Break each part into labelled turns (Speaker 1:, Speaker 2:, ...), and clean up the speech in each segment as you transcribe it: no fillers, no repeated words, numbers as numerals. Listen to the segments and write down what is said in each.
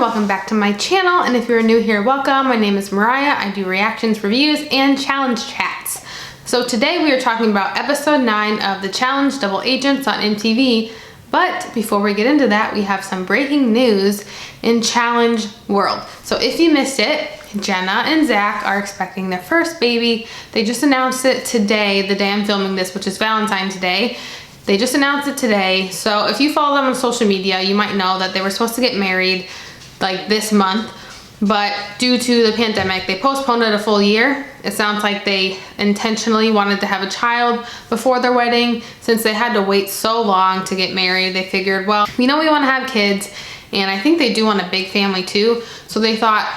Speaker 1: everyone, welcome back to my channel, and if you're new here, welcome. My name is Mariah. I do reactions, reviews, and challenge chats. So today we are talking about episode 9 of the challenge Double Agents on MTV, but before we get into that, we have some breaking news in challenge world. So if you missed it, Jenna and Zach are expecting their first baby. They just announced it today, the day I'm filming this, which is Valentine's Day. They just announced it today. So if you follow them on social media, you might know that they were supposed to get married like this month, but due to the pandemic, they postponed it a full year. It sounds like they intentionally wanted to have a child before their wedding. Since they had to wait so long to get married, they figured, well, we know we want to have kids, and I think they do want a big family too. So they thought,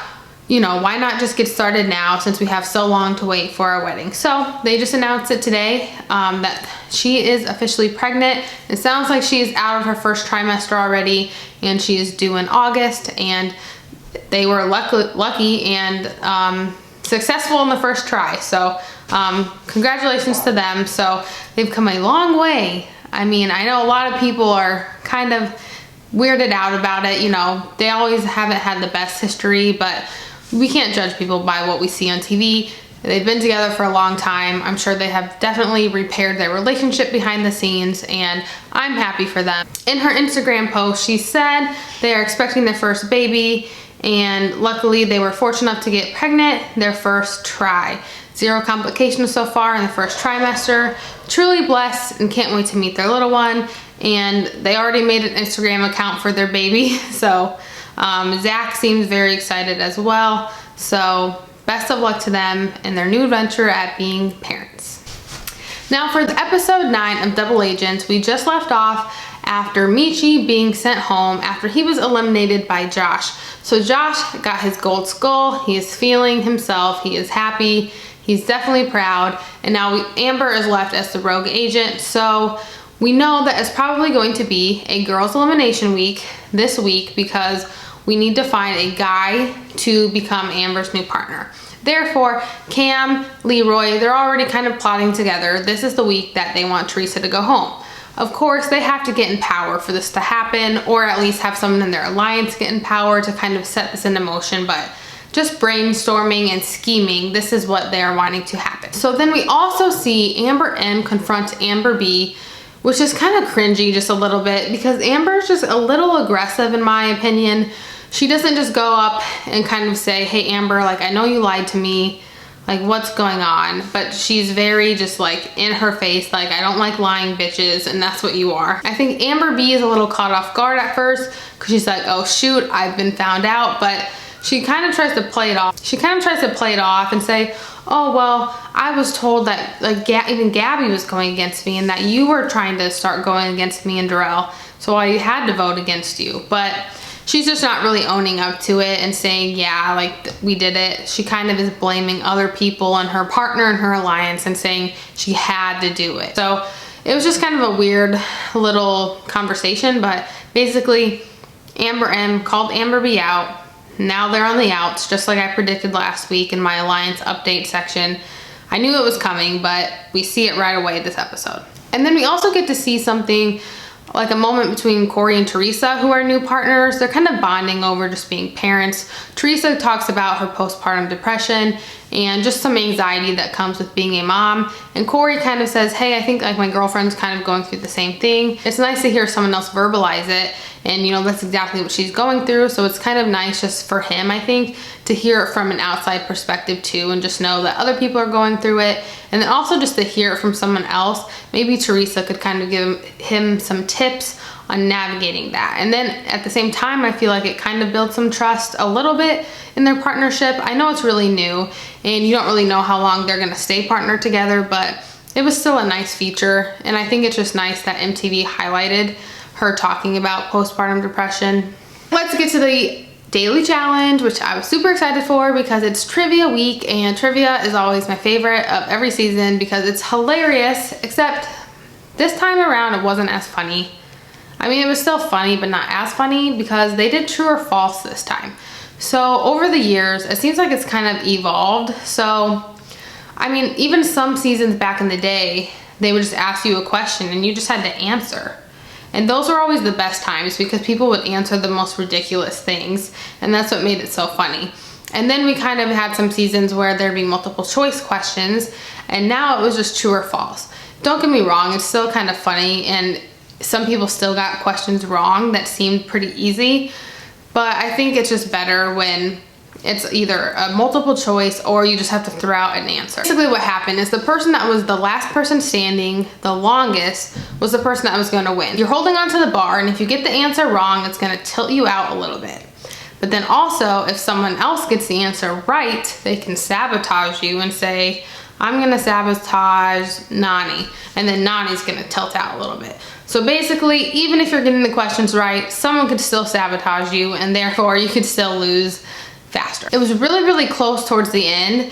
Speaker 1: you know, why not just get started now since we have so long to wait for our wedding. So they just announced it today that she is officially pregnant. It sounds like she is out of her first trimester already, and she is due in August, and they were lucky and successful in the first try. So congratulations to them. So they've come a long way. I mean, I know a lot of people are kind of weirded out about it. You know, they always haven't had the best history, but we can't judge people by what we see on TV. They've been together for a long time. I'm sure they have definitely repaired their relationship behind the scenes, and I'm happy for them. In her Instagram post, she said they are expecting their first baby, and luckily they were fortunate enough to get pregnant their first try. 0 complications so far in the first trimester. Truly blessed and can't wait to meet their little one. And they already made an Instagram account for their baby. So Zach seems very excited as well. So best of luck to them in their new adventure at being parents. Now for the episode 9 of Double Agents, we just left off after Michi being sent home after he was eliminated by Josh. So Josh got his gold skull. He is feeling himself. He is happy. He's definitely proud. And now Amber is left as the rogue agent. So we know that it's probably going to be a girls' elimination week this week because we need to find a guy to become Amber's new partner. Therefore, Cam, Leroy, they're already kind of plotting together. This is the week that they want Teresa to go home. Of course, they have to get in power for this to happen, or at least have someone in their alliance get in power to kind of set this into motion, but just brainstorming and scheming, this is what they are wanting to happen. So then we also see Amber M confront Amber B, which is kind of cringy just a little bit because Amber's just a little aggressive in my opinion. She doesn't just go up and kind of say, hey Amber, like I know you lied to me, like what's going on? But she's very just like in her face, like I don't like lying bitches, and that's what you are. I think Amber B is a little caught off guard at first because she's like, oh shoot, I've been found out, but she kind of tries to play it off. She kind of tries to play it off and say, oh, well, I was told that like even Gabby was going against me and that you were trying to start going against me and Darrell, so I had to vote against you. But she's just not really owning up to it and saying, yeah, like we did it. She kind of is blaming other people and her partner and her alliance and saying she had to do it. So it was just kind of a weird little conversation, but basically Amber M called Amber B out. Now they're on the outs, just like I predicted last week in my alliance update section. I knew it was coming, but we see it right away this episode. And then we also get to see something like a moment between Corey and Teresa, who are new partners. They're kind of bonding over just being parents. Teresa talks about her postpartum depression and just some anxiety that comes with being a mom. And Corey kind of says, hey, I think like my girlfriend's kind of going through the same thing. It's nice to hear someone else verbalize it. And you know, that's exactly what she's going through. So it's kind of nice just for him, I think, to hear it from an outside perspective too, and just know that other people are going through it. And then also just to hear it from someone else. Maybe Teresa could kind of give him some tips on navigating that. And then at the same time, I feel like it kind of builds some trust a little bit in their partnership. I know it's really new and you don't really know how long they're gonna stay partnered together, but it was still a nice feature. And I think it's just nice that MTV highlighted her talking about postpartum depression. Let's get to the daily challenge, which I was super excited for because it's trivia week, and trivia is always my favorite of every season because it's hilarious, except this time around it wasn't as funny. I mean, it was still funny, but not as funny because they did true or false this time. So over the years, it seems like it's kind of evolved. So, I mean, even some seasons back in the day, they would just ask you a question and you just had to answer. And those were always the best times because people would answer the most ridiculous things, and that's what made it so funny. And then we kind of had some seasons where there'd be multiple choice questions, and now it was just true or false. Don't get me wrong, it's still kind of funny, and some people still got questions wrong that seemed pretty easy, but I think it's just better when it's either a multiple choice or you just have to throw out an answer. Basically what happened is the person that was the last person standing the longest was the person that was going to win. You're holding onto the bar, and if you get the answer wrong, it's going to tilt you out a little bit. But then also, if someone else gets the answer right, they can sabotage you and say, I'm gonna sabotage Nani, and then Nani's gonna tilt out a little bit. So basically, even if you're getting the questions right, someone could still sabotage you, and therefore you could still lose faster. It was really, really close towards the end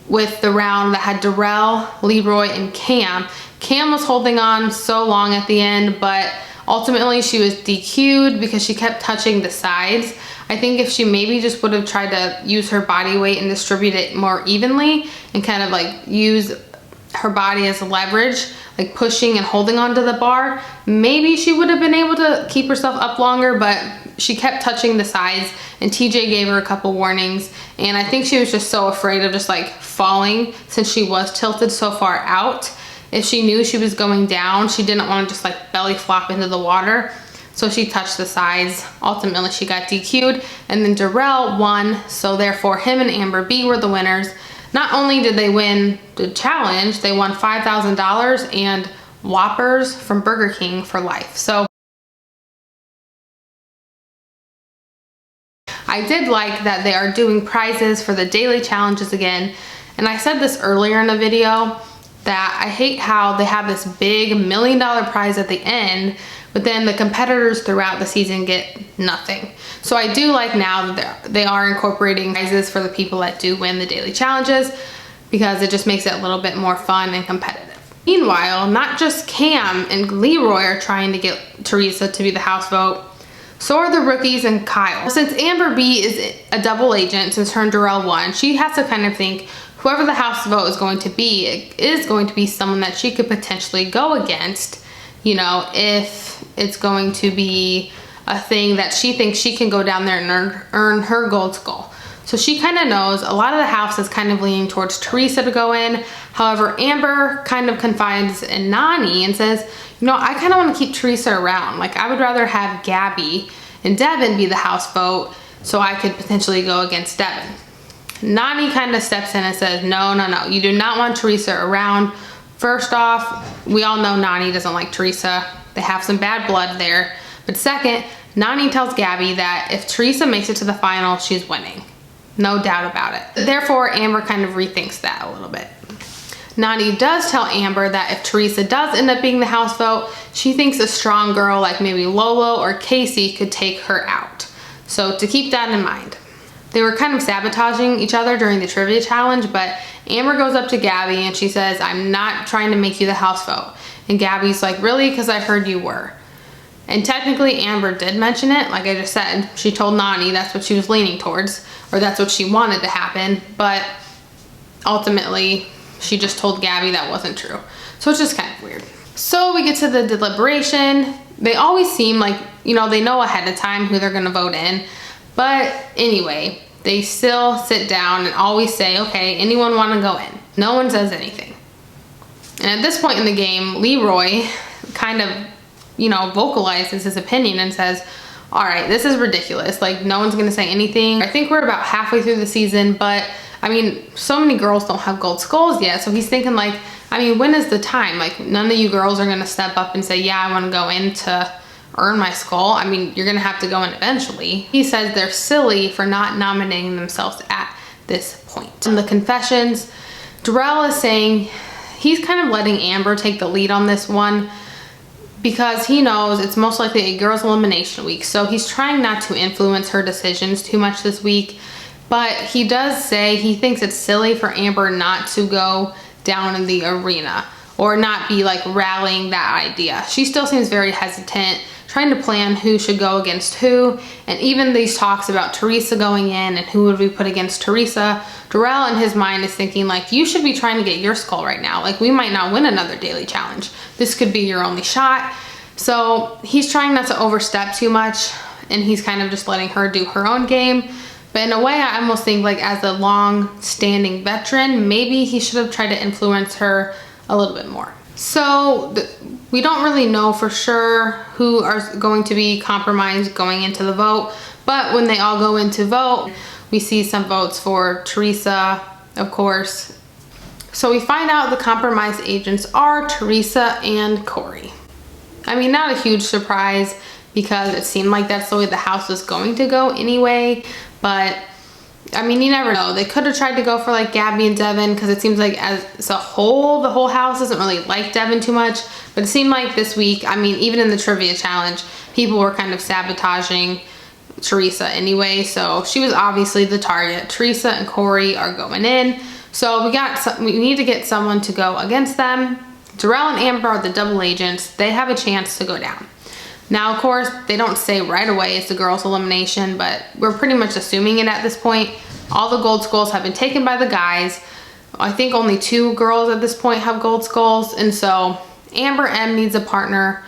Speaker 1: with the round that had Darrell, Leroy, and Cam. Cam was holding on so long at the end, but ultimately she was DQ'd because she kept touching the sides. I think if she maybe just would have tried to use her body weight and distribute it more evenly and kind of like use her body as leverage, like pushing and holding onto the bar, maybe she would have been able to keep herself up longer, but she kept touching the sides, and TJ gave her a couple warnings, and I think she was just so afraid of just like falling since she was tilted so far out. If she knew she was going down, she didn't want to just like belly flop into the water. So she touched the sides. Ultimately, she got DQ'd, and then Darrell won, so therefore him and Amber B were the winners. Not only did they win the challenge, they won $5,000 and Whoppers from Burger King for life. So I did like that they are doing prizes for the daily challenges again, and I said this earlier in the video that I hate how they have this big $1 million prize at the end, but then the competitors throughout the season get nothing. So I do like now that they are incorporating prizes for the people that do win the daily challenges, because it just makes it a little bit more fun and competitive. Meanwhile, not just Cam and Leroy are trying to get Teresa to be the house vote, so are the rookies and Kyle. Since Amber B is a double agent, since her and Darrell won, she has to kind of think whoever the house vote is going to be, it is going to be someone that she could potentially go against, you know, if it's going to be a thing that she thinks she can go down there and earn her gold skull. So she kind of knows a lot of the house is kind of leaning towards Teresa to go in. However, Amber kind of confides in Nani and says, you know, I kind of want to keep Teresa around. Like, I would rather have Gabby and Devin be the house vote so I could potentially go against Devin. Nani kind of steps in and says, no, no, no, you do not want Teresa around. First off, we all know Nani doesn't like Teresa. They have some bad blood there. But second, Nani tells Gabby that if Teresa makes it to the final, she's winning. No doubt about it. Therefore, Amber kind of rethinks that a little bit. Nani does tell Amber that if Teresa does end up being the house vote, she thinks a strong girl like maybe Lolo or Kacey could take her out. So to keep that in mind. They were kind of sabotaging each other during the trivia challenge, but Amber goes up to Gabby and she says, I'm not trying to make you the house vote. And Gabby's like, really? Because I heard you were. And technically Amber did mention it, like I just said. She told Nani that's what she was leaning towards, or that's what she wanted to happen, but ultimately she just told Gabby that wasn't true. So it's just kind of weird. So we get to the deliberation. They always seem like, you know, they know ahead of time who they're gonna vote in. But anyway, they still sit down and always say, okay, anyone wanna go in? No one says anything. And at this point in the game, Leroy kind of, you know, vocalizes his opinion and says, all right, this is ridiculous. Like, no one's gonna say anything. I think we're about halfway through the season, but I mean, so many girls don't have gold skulls yet. So he's thinking like, I mean, when is the time? Like, none of you girls are gonna step up and say, yeah, I wanna go in to earn my skull. I mean, you're gonna have to go in eventually. He says they're silly for not nominating themselves at this point. In the confessions, Darrell is saying he's kind of letting Amber take the lead on this one because he knows it's most likely a girls' elimination week. So he's trying not to influence her decisions too much this week. But he does say he thinks it's silly for Amber not to go down in the arena or not be like rallying that idea. She still seems very hesitant, trying to plan who should go against who. And even these talks about Teresa going in and who would we put against Teresa, Darrell in his mind is thinking like, you should be trying to get your skull right now. Like, we might not win another daily challenge. This could be your only shot. So he's trying not to overstep too much, and he's kind of just letting her do her own game. But in a way, I almost think like as a long-standing veteran, maybe he should have tried to influence her a little bit more. So we don't really know for sure who are going to be compromised going into the vote, but when they all go into vote, we see some votes for Teresa, of course. So we find out the compromised agents are Teresa and Corey. I mean, not a huge surprise because it seemed like that's the way the house was going to go anyway, but I mean, you never know. They could have tried to go for like Gabby and Devin because it seems like as a whole, the whole house doesn't really like Devin too much, but it seemed like this week, I mean, even in the trivia challenge, people were kind of sabotaging Teresa anyway, so she was obviously the target. Teresa and Corey are going in, so we need to get someone to go against them. Darrell and Amber are the double agents. They have a chance to go down. Now, of course, they don't say right away it's the girls' elimination, but we're pretty much assuming it at this point. All the gold skulls have been taken by the guys. I think only 2 girls at this point have gold skulls, and so Amber M needs a partner.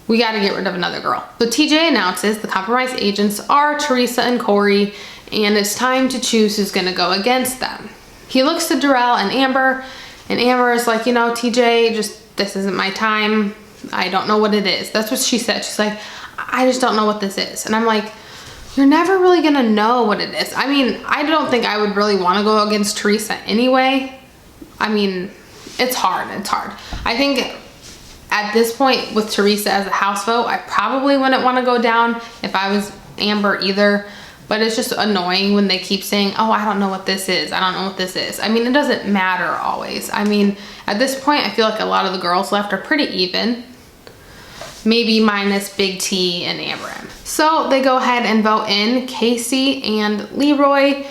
Speaker 1: We got to get rid of another girl. So TJ announces the compromised agents are Teresa and Corey, and it's time to choose who's going to go against them. He looks to Darrell and Amber is like, you know, TJ, just this isn't my time. I don't know what it is. That's what she said. She's like, I just don't know what this is. And I'm like, you're never really gonna know what it is. I mean, I don't think I would really want to go against Teresa anyway. I mean, it's hard. I think at this point with Teresa as a house vote, I probably wouldn't want to go down if I was Amber either. But it's just annoying when they keep saying, oh, I don't know what this is. I don't know what this is. I mean, it doesn't matter always. I mean, at this point, I feel like a lot of the girls left are pretty even. Maybe minus Big T and Amber M. So they go ahead and vote in Kacey and Leroy,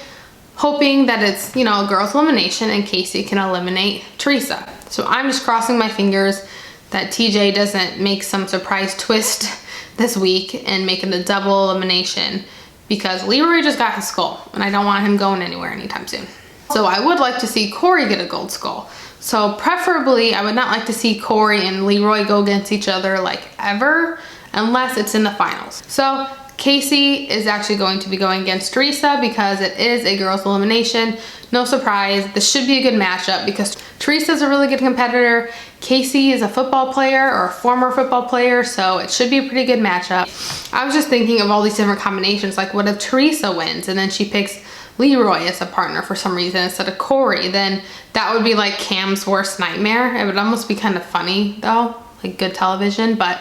Speaker 1: hoping that it's, you know, a girls' elimination and Kacey can eliminate Teresa. So I'm just crossing my fingers that TJ doesn't make some surprise twist this week and make it a double elimination, because Leroy just got his skull and I don't want him going anywhere anytime soon. So I would like to see Corey get a gold skull. So preferably, I would not like to see Corey and Leroy go against each other like ever, unless it's in the finals. So Kacey is actually going to be going against Teresa because it is a girls' elimination. No surprise, this should be a good matchup because Teresa's a really good competitor. Kacey is a football player or a former football player, so it should be a pretty good matchup. I was just thinking of all these different combinations, like what if Teresa wins and then she picks Leroy as a partner for some reason instead of Corey? Then that would be like Cam's worst nightmare. It would almost be kind of funny though, like good television, but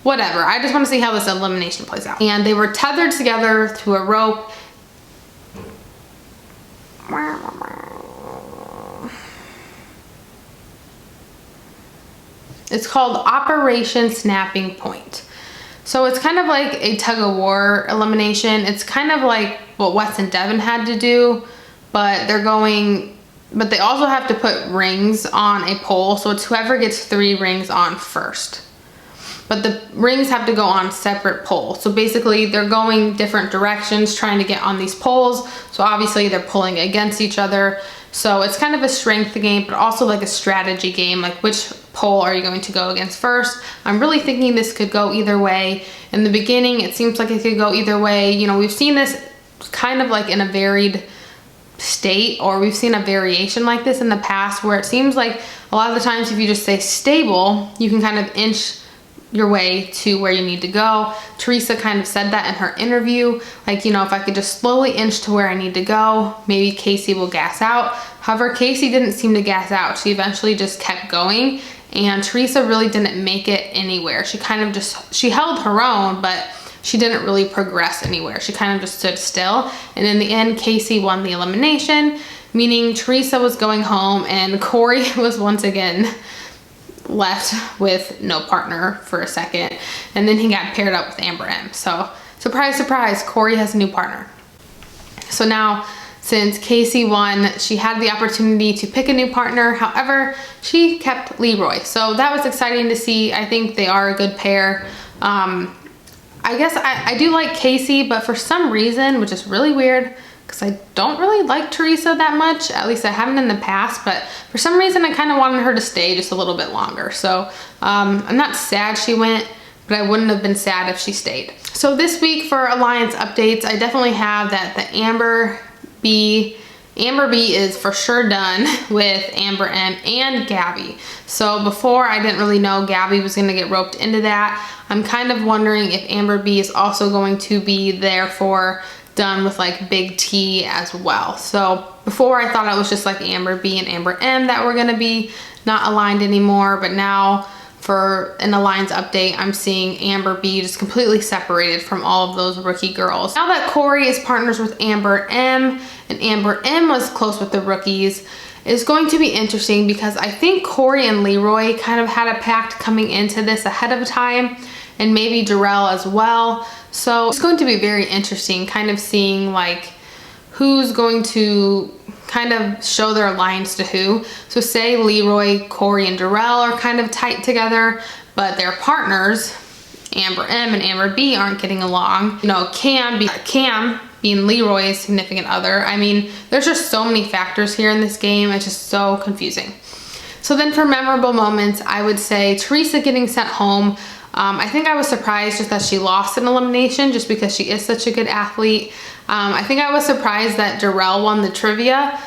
Speaker 1: whatever. I just want to see how this elimination plays out. And they were tethered together to a rope. It's called Operation Snapping Point. So it's kind of like a tug of war elimination. It's kind of like what Wes and Devin had to do, but they also have to put rings on a pole. So it's whoever gets 3 rings on first. But the rings have to go on separate poles. So basically they're going different directions trying to get on these poles. So obviously they're pulling against each other. So it's kind of a strength game, but also like a strategy game, like which pole are you going to go against first? I'm really thinking this could go either way. In the beginning, it seems like it could go either way. You know, we've seen this kind of like in a varied state, or we've seen a variation like this in the past where it seems like a lot of the times if you just say stable, you can kind of inch your way to where you need to go. Teresa kind of said that in her interview, like, you know, if I could just slowly inch to where I need to go, maybe Kacey will gas out. However, Kacey didn't seem to gas out. She eventually just kept going, and Teresa really didn't make it anywhere. She kind of she held her own, but she didn't really progress anywhere. She kind of just stood still, and in the end, Kacey won the elimination, meaning Teresa was going home and Corey was once again left with no partner for a second, and then he got paired up with Amber M. So surprise, surprise, Corey has a new partner. So now, since Kacey won, she had the opportunity to pick a new partner. However, she kept Leroy. So that was exciting to see. I think they are a good pair. I guess I do like Kacey, but for some reason, which is really weird, because I don't really like Teresa that much, at least I haven't in the past, but for some reason I kind of wanted her to stay just a little bit longer. So I'm not sad she went, but I wouldn't have been sad if she stayed. So this week for Alliance updates, I definitely have that the Amber B is for sure done with Amber M and Gabby. So before, I didn't really know Gabby was going to get roped into that. I'm kind of wondering if Amber B is also going to be therefore done with like Big T as well. So before, I thought it was just like Amber B and Amber M that were going to be not aligned anymore, but now for an Alliance update, I'm seeing Amber B just completely separated from all of those rookie girls. Now that Corey is partners with Amber M and Amber M was close with the rookies, it's going to be interesting because I think Corey and Leroy kind of had a pact coming into this ahead of time, and maybe Jarrell as well. So it's going to be very interesting kind of seeing like who's going to kind of show their alliance to who. So say Leroy, Corey, and Jarrell are kind of tight together, but their partners, Amber M and Amber B, aren't getting along. You know, Cam being Leroy's significant other. I mean, there's just so many factors here in this game. It's just so confusing. So then for memorable moments, I would say Teresa getting sent home. I think I was surprised just that she lost an elimination just because she is such a good athlete. I think I was surprised that Jarrell won the trivia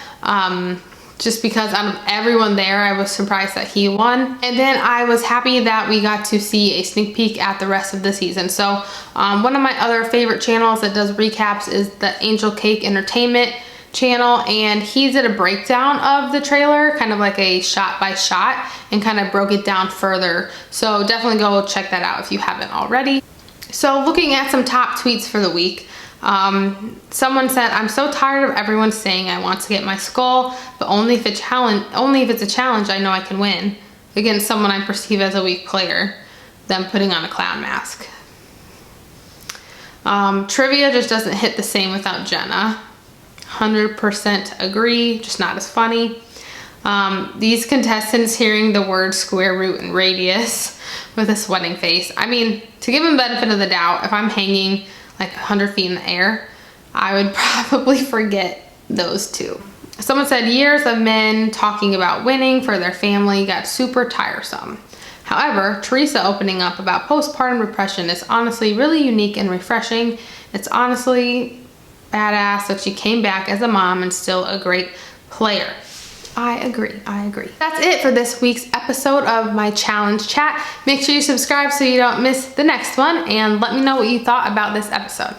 Speaker 1: just because out of everyone there, I was surprised that he won. And then I was happy that we got to see a sneak peek at the rest of the season. So one of my other favorite channels that does recaps is the Angel Cake Entertainment channel, and he did a breakdown of the trailer, kind of like a shot by shot, and kind of broke it down further. So definitely go check that out if you haven't already. So looking at some top tweets for the week, someone said, "I'm so tired of everyone saying I want to get my skull, but only if it's a challenge I know I can win against someone I perceive as a weak player, them putting on a clown mask." Trivia just doesn't hit the same without Jenna. 100% agree, just not as funny. These contestants hearing the word square root and radius with a sweating face. I mean, to give them benefit of the doubt, if I'm hanging like 100 feet in the air, I would probably forget those two. Someone said years of men talking about winning for their family got super tiresome. However, Teresa opening up about postpartum depression is honestly really unique and refreshing. It's honestly badass that she came back as a mom and still a great player. I agree. That's it for this week's episode of my challenge chat. Make sure you subscribe so you don't miss the next one, and let me know what you thought about this episode.